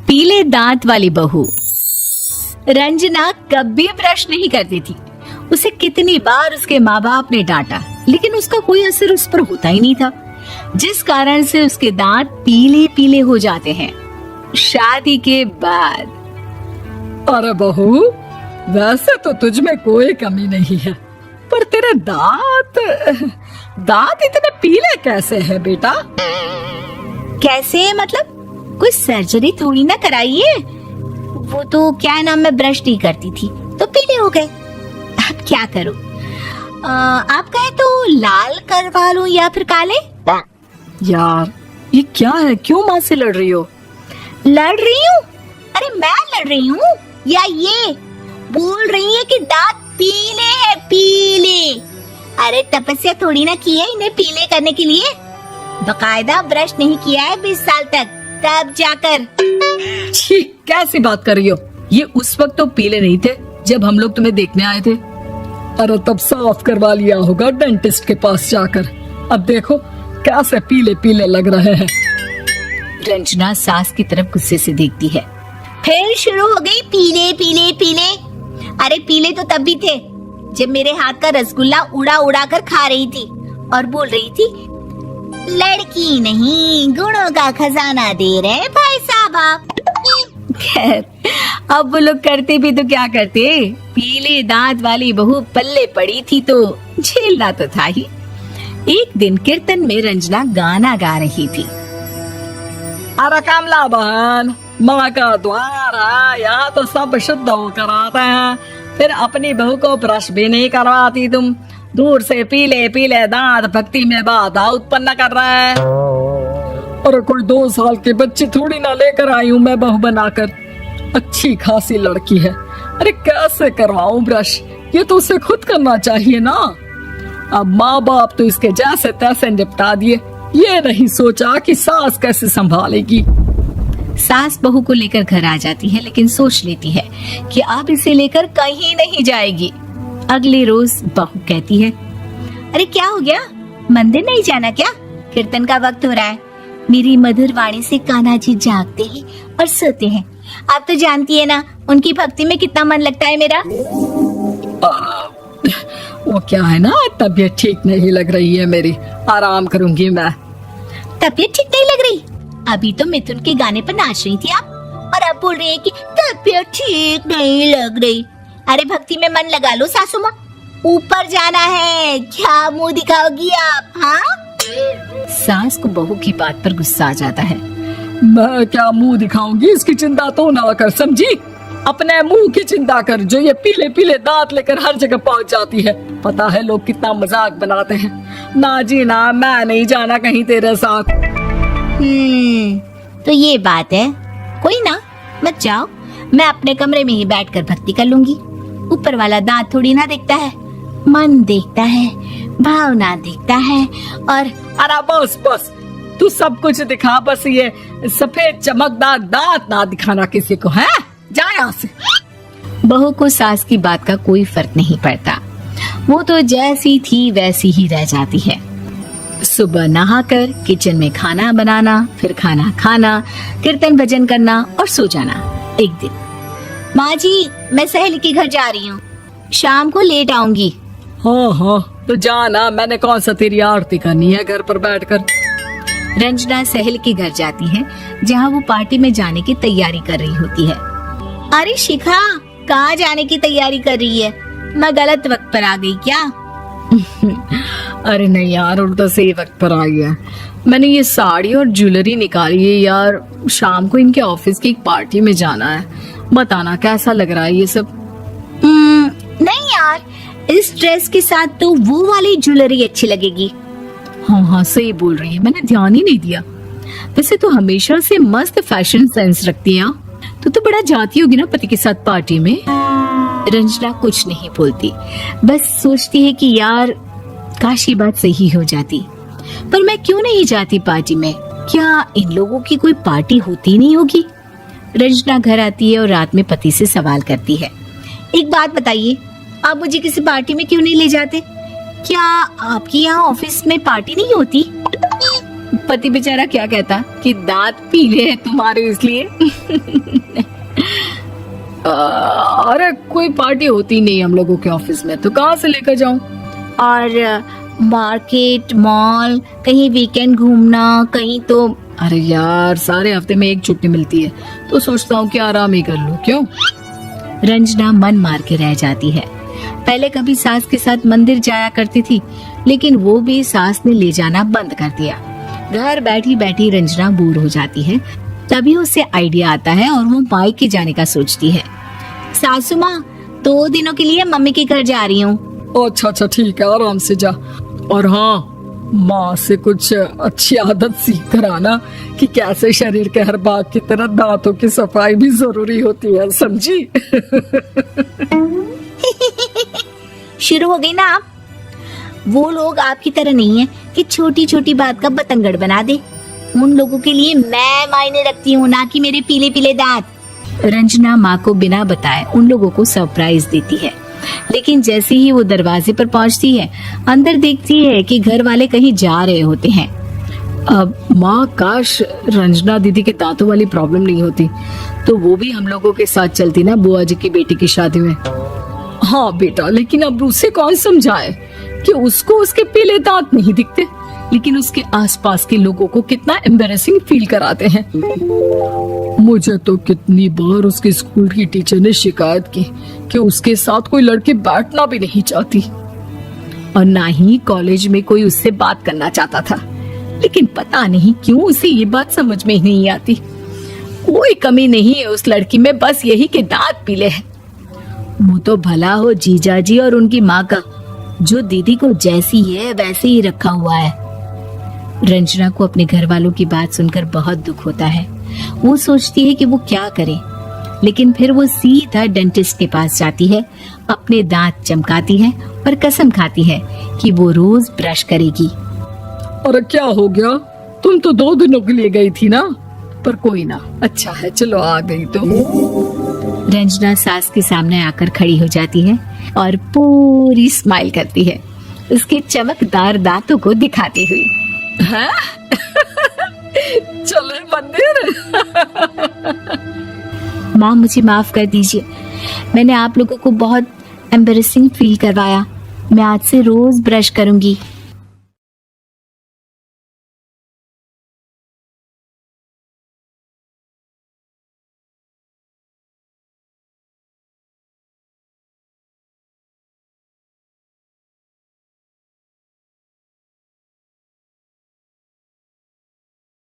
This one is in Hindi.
पीले दांत वाली बहू। रंजना कभी ब्रश नहीं करती थी। उसे कितनी बार उसके माँ बाप ने डांटा, लेकिन उसका कोई असर उस पर होता ही नहीं था, जिस कारण से उसके दांत पीले पीले हो जाते हैं। शादी के बाद अरे बहू, वैसे तो तुझ में कोई कमी नहीं है, पर तेरे दांत इतने पीले कैसे हैं बेटा? कैसे मतलब? कोई सर्जरी थोड़ी ना कराइए। वो तो क्या नाम, मैं ब्रश नहीं करती थी तो पीले हो गए। अब क्या करूं? आप कहे तो लाल करवा लूं या फिर काले? यार ये क्या है, क्यों माँ से लड़ रही हो? लड़ रही हूँ? अरे मैं लड़ रही हूँ या ये बोल रही है कि दांत पीले हैं, पीले। अरे तपस्या थोड़ी ना की है इन्हें पीले करने के लिए। बकायदा ब्रश नहीं किया है 20 साल तक, तब जाकर। छी, कैसी बात कर रही हो? ये उस वक्त तो पीले नहीं थे जब हम लोग तुम्हें देखने आए थे। अरे तब साफ करवा लिया होगा डेंटिस्ट के पास जाकर। अब देखो कैसे पीले पीले लग रहे हैं। रंजना सास की तरफ गुस्से से देखती है। फिर शुरू हो गई पीले पीले पीले। अरे पीले तो तब भी थे जब मेरे हाथ का रसगुल्ला उड़ा उड़ा कर खा रही थी और बोल रही थी, लड़की नहीं गुणों का खजाना दे रहे भाई साहब आप। खैर, अब वो लोग करते भी तो क्या करते, पीले दांत वाली बहू पल्ले पड़ी थी तो झेलना तो था ही। एक दिन कीर्तन में रंजना गाना गा रही थी। अरे कमला बहन, माँ का द्वार है, यहाँ तो सब शुद्ध होकर आते हैं, फिर अपनी बहू को ब्रश भी नहीं करवाती तुम। दूर से पीले पीले दांत भक्ति में बाधा उत्पन्न कर रहा है। और कोई 2 साल के बच्चे थोड़ी ना लेकर आई हूँ मैं बहू बनाकर। अच्छी खासी लड़की है, अरे कैसे करवाऊं ब्रश? ये तो उसे खुद करना चाहिए ना। अब माँ बाप तो इसके जैसे तैसे निपटा दिए, ये नहीं सोचा कि सास कैसे संभालेगी। सास बहू को लेकर घर आ जाती है, लेकिन सोच लेती है कि अब इसे लेकर कहीं नहीं जाएगी। अगले रोज बहू कहती है, अरे क्या हो गया, मंदिर नहीं जाना क्या? कीर्तन का वक्त हो रहा है। मेरी मधुर वाणी से कान्हा जी जागते हैं और सोते हैं। आप तो जानती है ना उनकी भक्ति में कितना मन लगता है मेरा। वो क्या है ना, तबीयत ठीक नहीं लग रही है मेरी, आराम करूंगी मैं। तबीयत ठीक नहीं लग रही? अभी तो मिथुन के गाने पर नाच रही थी आप, और अब बोल रही है कि तबीयत ठीक नहीं लग रही। अरे भक्ति में मन लगा लो सासू माँ, ऊपर जाना है, क्या मुंह दिखाओगी आप? हाँ? सास को बहू की बात पर गुस्सा आ जाता है। मैं क्या मुंह दिखाऊंगी, इसकी चिंता तो ना कर, समझी? अपने मुंह की चिंता कर, जो ये पीले पीले दांत लेकर हर जगह पहुंच जाती है। पता है लोग कितना मजाक बनाते हैं। ना जी ना, मैं नहीं जाना कहीं तेरे साथ। तो ये बात है, कोई ना, मत जाओ, मैं अपने कमरे में ही बैठकर भक्ति कर लूंगी। ऊपर वाला दांत थोड़ी ना देखता है, मन देखता है, भावना देखता है। और अरे बस बस, तू सब कुछ दिखा, बस ये सफेद चमकदार दांत ना दिखाना किसी को, है? जा यहाँ से। बहू को सास की बात का कोई फर्क नहीं पड़ता, वो तो जैसी थी वैसी ही रह जाती है। सुबह नहाकर किचन में खाना बनाना, फिर खाना खाना, कीर्तन भजन करना और सो जाना। एक दिन, माँ जी मैं सहेली के घर जा रही हूँ, शाम को लेट आऊंगी। हाँ हाँ तो जाना, मैंने कौन सा तेरी आरती करनी है घर पर बैठकर। रंजना सहेली के घर जाती है, जहाँ वो पार्टी में जाने की तैयारी कर रही होती है। अरे शिखा, कहाँ जाने की तैयारी कर रही है? मैं गलत वक्त पर आ गई क्या? अरे नहीं यार, उल्टा सही वक्त पर आई है। मैंने ये साड़ी और ज्वेलरी निकाली है यार, शाम को इनके ऑफिस की एक पार्टी में जाना है। बताना कैसा लग रहा है ये सब? नहीं यार, इस ड्रेस के साथ तो वो वाली ज्वेलरी अच्छी लगेगी। हाँ हाँ सही बोल रही है, मैंने ध्यान ही नहीं दिया। वैसे तो हमेशा से मस्त फैशन सेंस रखती है। तो बड़ा जाती होगी ना पति के साथ पार्टी में। रंजना कुछ नहीं बोलती, बस सोचती है कि यार काश ये बात सही हो जाती, पर मैं क्यों नहीं जाती पार्टी में? क्या इन लोगों की कोई पार्टी होती नहीं होगी? रंजना घर आती है और रात में पति से सवाल करती है, एक बात बताइए, आप मुझे किसी पार्टी में क्यों नहीं ले जाते? क्या आपकी यहाँ ऑफिस में पार्टी नहीं होती? पति बेचारा क्या कहता कि दांत पीले हैं तुम्हारे इसलिए। अरे कोई पार्टी होती नहीं हम लोगों के ऑफिस में, तो कहाँ से लेकर जाऊं? और मार्केट, मॉल, कहीं वीकेंड घूमना, कहीं तो। अरे यार, सारे हफ्ते में एक छुट्टी मिलती है, तो सोचता हूँ कि आराम ही कर लूं। क्यों? रंजना मन मार के रह जाती है। पहले कभी सास के साथ मंदिर जाया करती थी, लेकिन वो भी सास ने ले जाना बंद कर दिया। घर बैठी बैठी रंजना बोर हो जाती है। तभी उसे आइडिया आता है और वो मायके जाने का सोचती है। सासू माँ, 2 दिनों के लिए मम्मी के घर जा रही हूँ। अच्छा अच्छा ठीक है, आराम से जा। और हाँ, माँ से कुछ अच्छी आदत सीख कर आना कि कैसे शरीर के हर भाग की तरह दांतों की सफाई भी जरूरी होती है, समझी? शुरू हो गई ना आप। वो लोग आपकी तरह नहीं है कि छोटी छोटी बात का बतंगड़ बना दे। उन लोगों के लिए मैं मायने रखती हूँ, ना कि मेरे पीले पीले दांत। रंजना माँ को बिना बताए उन लोगों को सरप्राइज देती है, लेकिन जैसे ही वो दरवाजे पर पहुंचती है, अंदर देखती है कि घर वाले कहीं जा रहे होते हैं। अब माँ, काश रंजना दीदी के दांतों वाली प्रॉब्लम नहीं होती, तो वो भी हम लोगों के साथ चलती ना बुआ जी की बेटी की शादी में। हाँ बेटा, लेकिन अब उसे कौन समझाए कि उसको उसके पीले दांत नहीं दिखते, लेकिन उसके आसपास के लोगों को कितना एम्बैरेसिंग फील कराते हैं। मुझे तो कितनी बार उसके स्कूल की टीचर ने शिकायत की कि उसके साथ कोई लड़की बैठना भी नहीं चाहती, और ना ही कॉलेज में कोई उससे बात करना चाहता था। लेकिन पता नहीं क्यों उसे ये बात समझ में ही नहीं आती। कोई कमी नहीं है उस लड़की में, बस यही कि दांत पीले हैं। वो तो भला हो जीजा जी और उनकी माँ का, जो दीदी को जैसी है वैसे ही रखा हुआ है। रंजना को अपने घर वालों की बात सुनकर बहुत दुख होता है। वो सोचती है कि वो क्या करे, लेकिन फिर वो सीधा डेंटिस्ट के पास जाती है, अपने दांत चमकाती है और कसम खाती है कि वो रोज ब्रश करेगी। अरे क्या हो गया? तुम तो 2 दिनों के लिए गई थी ना, पर कोई ना, अच्छा है, चलो आ गई तो। रंजना सास के सामने आकर खड़ी हो जाती है और पूरी स्माइल करती है, उसके चमकदार दांतों को दिखाती हुई। हैं? चले मंदिर। माँ, मुझे माफ कर दीजिए, मैंने आप लोगों को बहुत एम्बैरेसिंग फील करवाया। मैं आज से रोज ब्रश करूंगी।